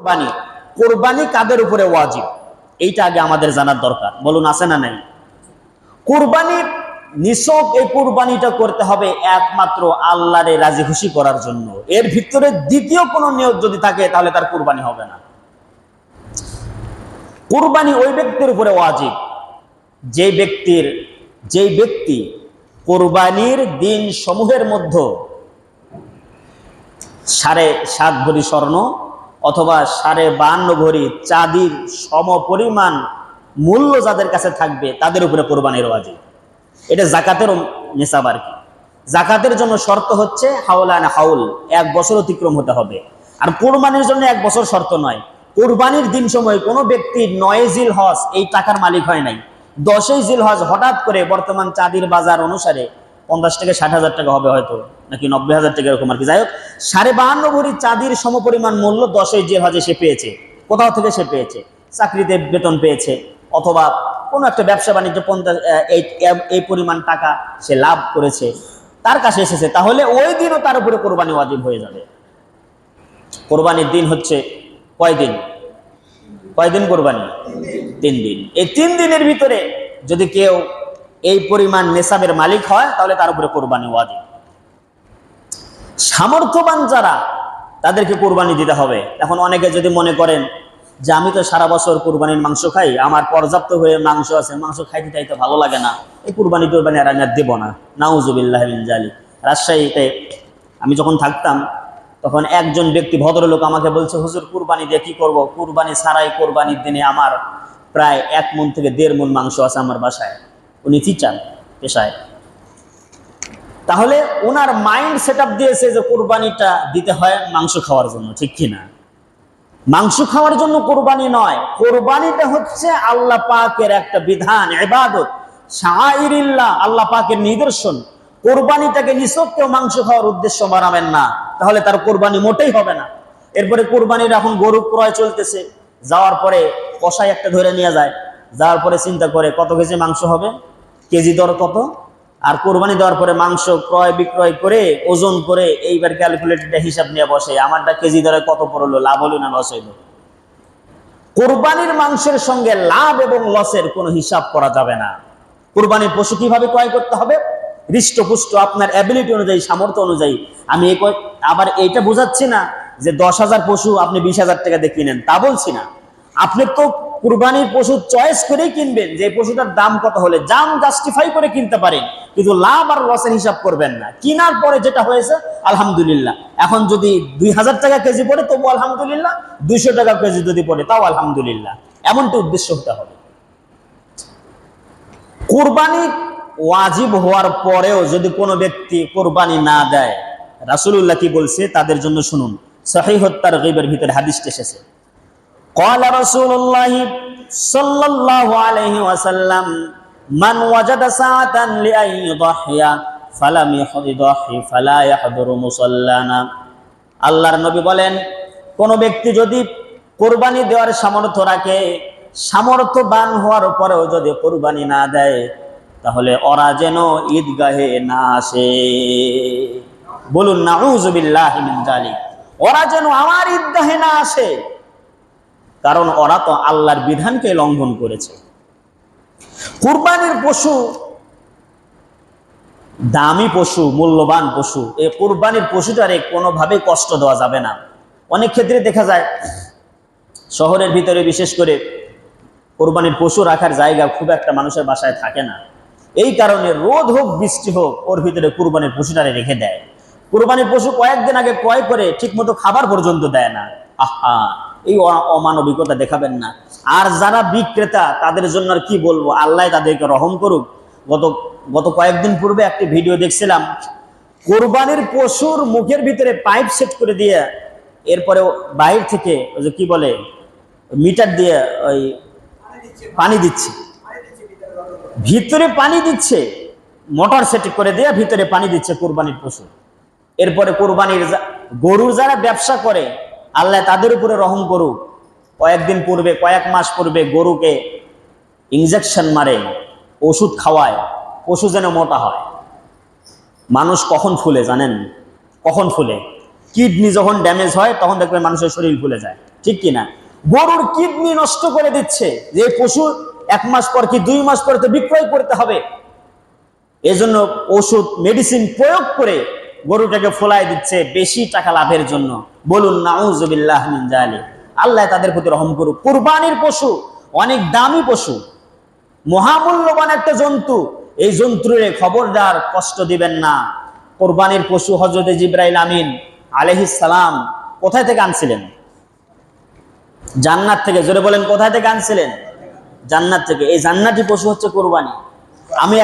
কোরবানি, কোরবানি কাদের উপরে ওয়াজিব এইটা আগে আমাদের জানার দরকার। বলুন আছে না নাই? কোরবানির নিছক এই কোরবানিটা করতে হবে একমাত্র আল্লাহরে রাজি খুশি করার জন্য। এর ভিতরে দ্বিতীয় কোনো নিয়ত যদি থাকে তাহলে তার কোরবানি হবে না। কোরবানি ওই ব্যক্তির উপরে ওয়াজিব যেই ব্যক্তি কোরবানির দিন সমূহের মধ্যে 7.5 ভরি স্বর্ণ অথবা 52 ভরি চাঁদির সমপরিমাণ মূল্য যাদের কাছে থাকবে তাদের উপরে কোরবানির ওয়াজিব। এটা জাকাতের নিসাব আর কি। জাকাতের জন্য শর্ত হচ্ছে হাওলান হাউল, 1 বছর অতিক্রম হতে হবে। আর কোরবানির জন্য 1 বছর শর্ত নয়। কোরবানির দিন সময় কোনো ব্যক্তি 9 জিলহজ এই টাকার মালিক হয় নাই, 10 জিলহজ হঠাৎ করে বর্তমান চাঁদির বাজার অনুসারে 50 থেকে 60,000 টাকা হবে হয়তো, নাকি 90,000 টাকা এরকম আর কি। যাই হোক, 52 ভরি চাঁদির সমপরিমাণ মূল্য 10 জিলহজে সে পেয়েছে। কোথাও থেকে সে পেয়েছে, চাকরিতে বেতন পেয়েছে অথবা কোনো একটা ব্যবসা বাণিজ্য এই পরিমাণ টাকা সে লাভ করেছে, তার কাছে এসেছে, তাহলে ওই দিনও তার উপরে কোরবানি ওয়াজিব হয়ে যাবে। কোরবানির দিন হচ্ছে কয়দিন কোরবানি? 3 দিন। এই 3 দিনের ভিতরে যদি কেউ এই পরিমাণ নেশাবের মালিক হয় তাহলে তার উপরে কোরবানি ওয়াজিব। সামর্থ্যবান যারা তাদেরকে কোরবানি দিতে হবে। এখন অনেকে যদি মনে করেন যে আমি তো সারা বছর কোরবানির মাংস খাই, আমার পর্যাপ্ত হয়ে মাংস আছে, মাংস খাইতে চাইতে ভালো লাগে না, এই কোরবানি আর আমি আর দেবো না, নাউজুবিল্লাহ মিন জালিক। রাজশাহীতে আমি যখন থাকতাম তখন একজন ব্যক্তি, ভদ্রলোক, আমাকে বলছে, হুজুর কুরবানি দিয়ে কি করবো? কুরবানি ছাড়াই কোরবানির দিনে আমার প্রায় 1 মণ থেকে 1.5 মণ মাংস আছে আমার বাসায়। উনি টিচার পেশায়। তাহলে ওনার মাইন্ড সেট আপ দিয়েছে যে কোরবানিটা দিতে হয় মাংস খাওয়ার জন্য, ঠিক কিনা? মাংস খাওয়ার জন্য কোরবানি নয়, কোরবানিটা হচ্ছে আল্লাহ পাকের একটা বিধান, ইবাদত, শাআইরিল্লাহ, আল্লাহ পাকের নিদর্শন। কোরবানিটাকে নিছক কেউ মাংস খাওয়ার উদ্দেশ্য বানাবেন না, তাহলে তার কোরবানি মোটেই হবে না। এরপরে কোরবানির এখন গরু ক্রয় চলতেছে, যাওয়ার পরে কষাই একটা ধরে নিয়ে যায়, যাওয়ার পরে চিন্তা করে কত কেজি মাংস হবে, কেজি দর কত, আর কোরবানি দেওয়ার পরে মাংস ক্রয় বিক্রয় করে ওজন করে এইবার ক্যালকুলেটরটা হিসাব নিয়ে বসে, আমারটা কেজি দরে কত পড়লো, লাভ হলো না লস হইল। কোরবানির মাংসের সঙ্গে লাভ এবং লসের কোনো হিসাব করা যাবে না। কোরবানির পশু কিভাবে ক্রয় করতে হবে? হৃষ্টপুষ্ট, আপনার অ্যাবিলিটি অনুযায়ী, সামর্থ্য অনুযায়ী। আমি আবার এইটা বোঝাচ্ছি না যে 10,000 পশু আপনি 20,000 টাকা দিয়ে কিনেন, তা বলছি না। আপনি তো কুরবানির পশু চয়েস করেই কিনবেন যে পশুটার দাম কত হলে দাম জাস্টিফাই করে কিনতে পারেন, কিন্তু লাভ আর লসের হিসাব করবেন না। কেনার পরে যেটা হয়েছে আলহামদুলিল্লাহ। এখন যদি 2,000 টাকা কেজি পড়ে তবু আলহামদুলিল্লাহ, 200 টাকা কেজি যদি পড়ে তাও আলহামদুলিল্লাহ, এমনটা উদ্দেশ্য হতে হবে। কোরবানি ওয়াজিব হওয়ার পরেও যদি কোনো ব্যক্তি কোরবানি না দেয়, রাসূলুল্লাহ কি বলছে তাদের জন্য শুনুন। সহিহুত তারগীবের ভিতরে হাদিসটা এসেছে, قال رسول الله صلى الله عليه وسلم من وجد ساعة لأن يضحي فلم يضحي فلا يحضر مصلانا। আল্লাহর নবী বলেন, কোন ব্যক্তি যদি কোরবানি দেওয়ার সামর্থ্য রাখে, সামর্থ্যবান হওয়ার পরেও যদি কোরবানি না দেয়, তাহলে ওরা যেন ঈদগাহে না আসে। বলুন নাউযুবিল্লাহি মিন যালিক। ওরা যেন আমার ঈদগাহে না আসে, কারণ ওরা তো আল্লাহর বিধানকে লঙ্ঘন করেছে। কুরবানির পশু দামি পশু, মূল্যবান পশু। এই কুরবানির পশুটারে কোনোভাবে কষ্ট দেওয়া যাবে না। অনেক ক্ষেত্রে দেখা যায় শহরের ভিতরে বিশেষ করে কুরবানির পশু রাখার জায়গা খুব একটা মানুষের বাসায় থাকে না। এই কারণে রোদ হোক বৃষ্টি হোক ওর ভিতরে কুরবানির পশুটারে রেখে দেয়। কুরবানির পশু কয়েকদিন আগে ক্রয় করে ঠিকমতো খাবার পর্যন্ত দেয় না। আহা, এই অমানবিকতা দেখাবেন না। আর যারা বিক্রেতা তাদের জন্য আর কি বলবো, আল্লাহ তাদেরকে রহম করুক। গত কয়েকদিন পূর্বে একটি ভিডিও দেখছিলাম, কোরবানির পশুর মুখের ভিতরে পাইপ সেট করে দিয়ে এরপরে বাইরে থেকে ওই যে কি বলে মিটার দিয়ে ওই পানি দিচ্ছে, ভিতরে পানি দিচ্ছে, মোটর সেট করে দিয়ে ভিতরে পানি দিচ্ছে কোরবানির পশু। এরপরে কোরবানির গরুর যারা ব্যবসা করে আল্লাহ তাদের উপরে রহম করুক, কয়েকদিন পূর্বে, কয়েক মাস পূর্বে গরুকে ইনজেকশন মারে, ওষুধ খাওয়ায়, পশু যেন মোটা হয়। মানুষ কখন ফুলে জানেন? কখন ফুলে? কিডনি যখন ড্যামেজ হয় তখন দেখবেন মানুষের শরীর ফুলে যায়। ঠিক কিনা? গরুর কিডনি নষ্ট করে দিচ্ছে, যে পশু 1 মাস পর কি 2 মাস পর তো বিক্রয় করতে হবে, এজন্য ওষুধ মেডিসিন প্রয়োগ করে গরুটাকে ফোলাই দিচ্ছে বেশি টাকা লাভের জন্য। বলুন নাউজুবিল্লাহ মিন যালিক। আল্লাহ তাদের প্রতি রহম করুক। কুরবানির পশু অনেক দামি পশু, মহামূল্যবান একটা জন্তু। এই জন্তুরে খবরদার কষ্ট দিবেন না। কুরবানির পশু হযরত জিবরাইল আমিন আলাইহিস সালাম কোথায় থেকে আনছিলেন? জান্নাত থেকে। জোরে বলেন, কোথায় থেকে আনছিলেন? জান্নাত থেকে। এই জান্নাতি পশু হচ্ছে কুরবানি। আমি